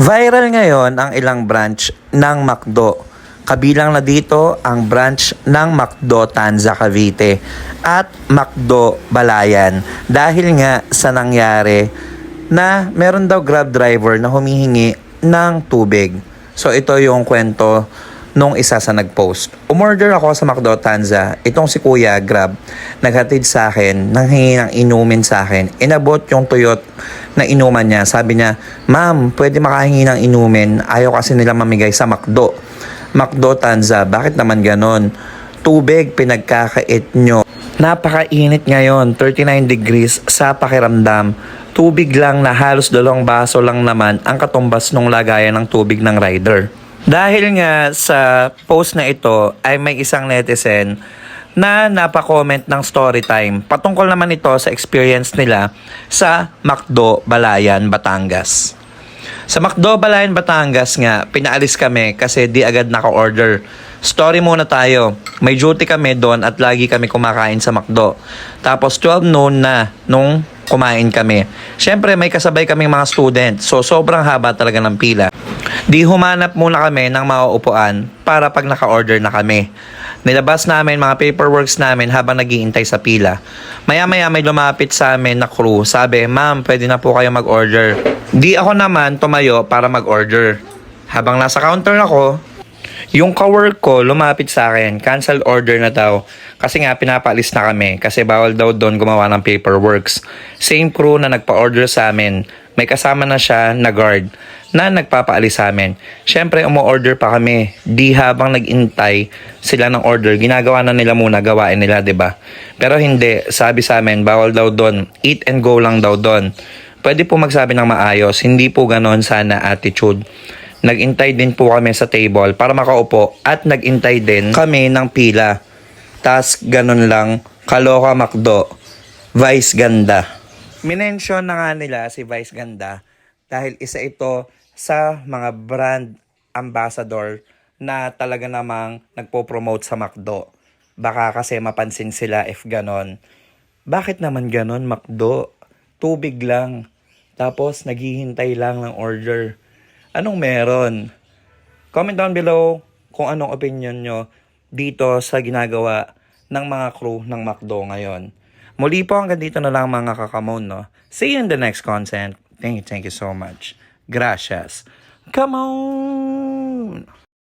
Viral ngayon ang ilang branch ng McDo. Kabilang na dito ang branch ng McDo Tanza Cavite at McDo Balayan dahil nga sa nangyari na meron daw Grab driver na humihingi ng tubig. So ito yung kwento nung isa sa nagpost. Umorder ako sa McDo Tanza. Itong si Kuya Grab, naghatid sa akin, nanghingi ng inumin sa akin. Inabot yung tuyot na inuman niya. Sabi niya, "Ma'am, pwede makahingi ng inumin. Ayaw kasi nila mamigay sa McDo. McDo Tanza, bakit naman ganon? Tubig, pinagkakait nyo. Napakainit ngayon, 39 degrees sa pakiramdam. Tubig lang na halos 2 baso lang naman ang katumbas ng lagayan ng tubig ng rider." Dahil nga sa post na ito ay may isang netizen na napa-comment ng story time. Patungkol naman ito sa experience nila sa McDo Balayan, Batangas. Sa McDo Balayan, Batangas nga, pinaalis kami kasi di agad naka-order. Story muna tayo. May duty kami doon at lagi kami kumakain sa McDo. Tapos 12 noon na nung kumain kami. Siyempre may kasabay kaming mga student. So sobrang haba talaga ng pila. Di humanap muna kami ng mauupuan para pag naka-order na kami. Nilabas namin mga paperworks namin habang naghihintay sa pila. Maya-maya may lumapit sa amin na crew. Sabi, "Ma'am, pwede na po kayo mag-order." Di ako naman tumayo para mag-order. Habang nasa counter ako, yung ka-work ko lumapit sa akin, cancel order na daw. Kasi nga pinapaalis na kami kasi bawal daw doon gumawa ng paperworks. Same crew na nagpa-order sa amin. May kasama na siya na guard na nagpapaalis sa amin. Siyempre, umu-order pa kami. Di habang nag-intay sila ng order, ginagawa na nila muna, gawain nila, 'di ba? Pero hindi, sabi sa amin, bawal daw doon. Eat and go lang daw doon. Pwede po magsabi ng maayos, hindi po ganon sana attitude. Nag-intay din po kami sa table para makaupo at nag-intay din kami ng pila. Tas ganon lang, kaloka McDo, Vice Ganda. Minention na nga nila si Vice Ganda dahil isa ito sa mga brand ambassador na talaga namang nagpo-promote sa McDo. Baka kasi mapansin sila if ganon. Bakit naman ganon McDo? Tubig lang. Tapos naghihintay lang ng order. Anong meron? Comment down below kung anong opinion nyo dito sa ginagawa ng mga crew ng McDo ngayon. Muli po hanggang dito na lang mga kakamon, no? See you in the next content. Thank you so much. Gracias. Come on!